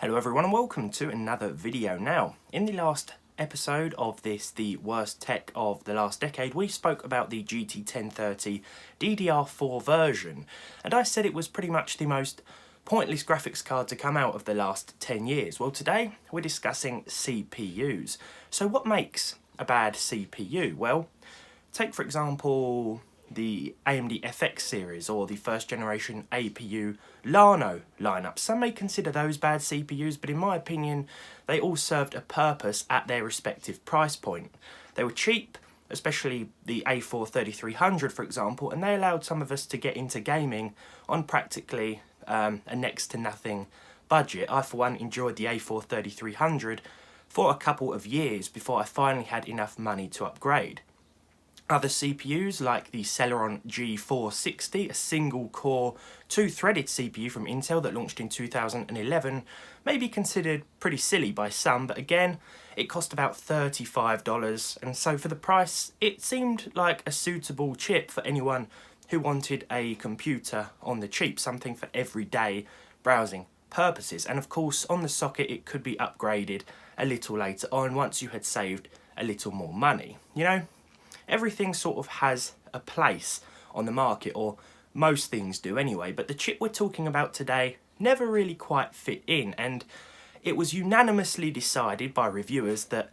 Hello everyone and welcome to another video. Now, in the last episode of this, the worst tech of the last decade, we spoke about the GT 1030 DDR4 version, and I said it was pretty much the most pointless graphics card to come out of the last 10 years. Well, today we're discussing CPUs. So what makes a bad CPU? Well, take for example the AMD FX series or the first generation APU Llano lineup. Some may consider those bad CPUs, but in my opinion they all served a purpose at their respective price point. They were cheap, especially the A4 3300 for example, and they allowed some of us to get into gaming on practically a next to nothing budget. I for one enjoyed the A4 3300 for a couple of years before I finally had enough money to upgrade. Other CPUs like the Celeron G460, a single-core, two-threaded CPU from Intel that launched in 2011, may be considered pretty silly by some, but again, it cost about $35, and so for the price, it seemed like a suitable chip for anyone who wanted a computer on the cheap, something for everyday browsing purposes. And of course, on the socket, it could be upgraded a little later on once you had saved a little more money. You know, everything sort of has a place on the market, or most things do anyway, but the chip we're talking about today never really quite fit in, and it was unanimously decided by reviewers that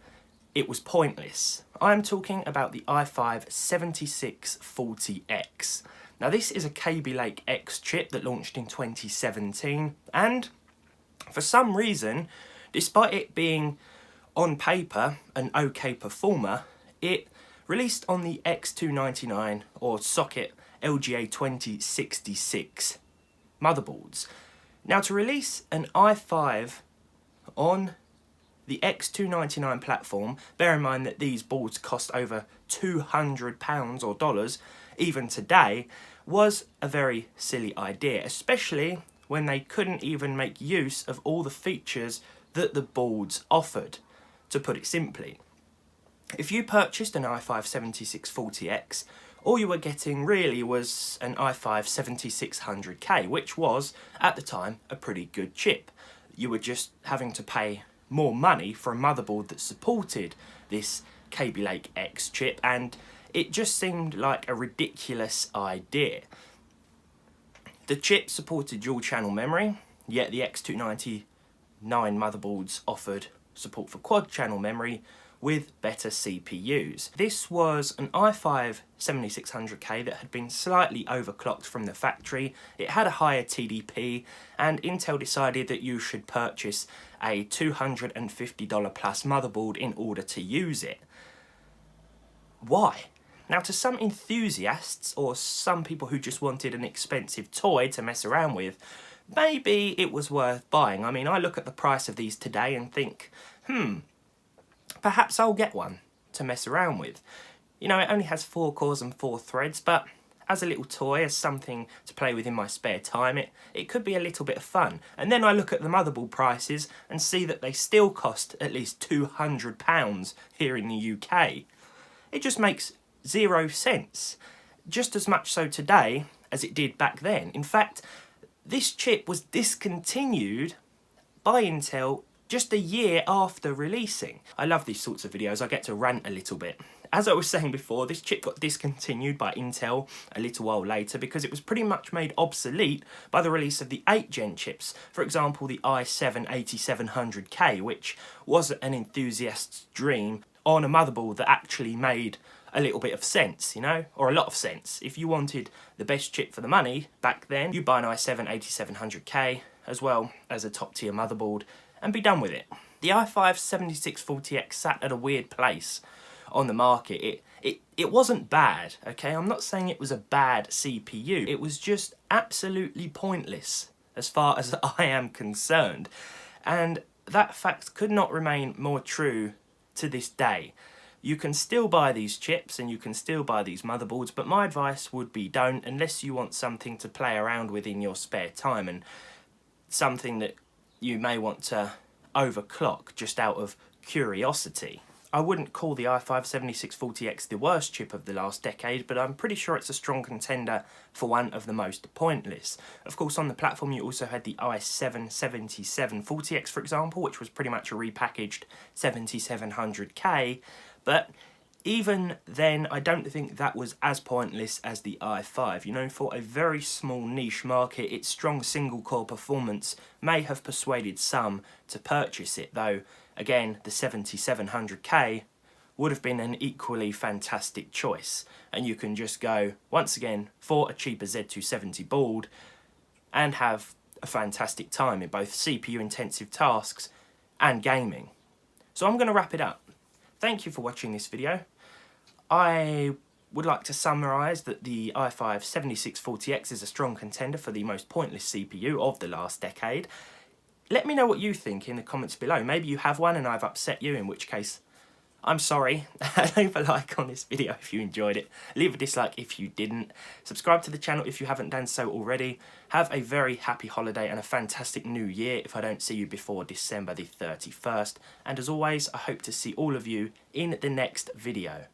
it was pointless. I'm talking about the i5-7640X. Now this is a Kaby Lake X chip that launched in 2017, and for some reason, despite it being on paper an okay performer, it released on the X299 or socket LGA 2066 motherboards. Now to release an i5 on the X299 platform, bear in mind that these boards cost over £200 or dollars even today, was a very silly idea, especially when they couldn't even make use of all the features that the boards offered, to put it simply. If you purchased an i5-7640X, all you were getting really was an i5-7600K, which was, at the time, a pretty good chip. You were just having to pay more money for a motherboard that supported this Kaby Lake X chip, and it just seemed like a ridiculous idea. The chip supported dual channel memory, yet the X299 motherboards offered support for quad channel memory with better CPUs. This was an i5-7600K that had been slightly overclocked from the factory. It had a higher TDP, and Intel decided that you should purchase a $250 plus motherboard in order to use it. Why? Now, to some enthusiasts, or some people who just wanted an expensive toy to mess around with, maybe it was worth buying. I mean, I look at the price of these today and think, perhaps I'll get one to mess around with. You know, it only has 4 cores and 4 threads, but as a little toy, as something to play with in my spare time, it could be a little bit of fun. And then I look at the motherboard prices and see that they still cost at least £200 here in the UK. It just makes 0 sense. Just as much so today as it did back then. In fact, this chip was discontinued by Intel just a year after releasing. I love these sorts of videos, I get to rant a little bit. As I was saying before, this chip got discontinued by Intel a little while later because it was pretty much made obsolete by the release of the 8th gen chips. For example, the i7-8700K, which was an enthusiast's dream on a motherboard that actually made a little bit of sense, you know, or a lot of sense. If you wanted the best chip for the money back then, you'd buy an i7-8700K as well as a top tier motherboard and be done with it. The i5-7640X sat at a weird place on the market. It wasn't bad, okay? I'm not saying it was a bad CPU. It was just absolutely pointless as far as I am concerned. And that fact could not remain more true to this day. You can still buy these chips and you can still buy these motherboards, but my advice would be don't, unless you want something to play around with in your spare time and something that you may want to overclock just out of curiosity. I wouldn't call the i5-7640X the worst chip of the last decade, but I'm pretty sure it's a strong contender for one of the most pointless. Of course, on the platform you also had the i7-7740X, for example, which was pretty much a repackaged 7700K, but even then, I don't think that was as pointless as the i5. You know, for a very small niche market, its strong single-core performance may have persuaded some to purchase it, though, again, the 7700K would have been an equally fantastic choice. And you can just go, once again, for a cheaper Z270 board and have a fantastic time in both CPU-intensive tasks and gaming. So I'm going to wrap it up. Thank you for watching this video. I would like to summarise that the i5-7640X is a strong contender for the most pointless CPU of the last decade. Let me know what you think in the comments below. Maybe you have one and I've upset you, in which case, I'm sorry. Leave a like on this video if you enjoyed it. Leave a dislike if you didn't. Subscribe to the channel if you haven't done so already. Have a very happy holiday and a fantastic new year if I don't see you before December the 31st. And as always, I hope to see all of you in the next video.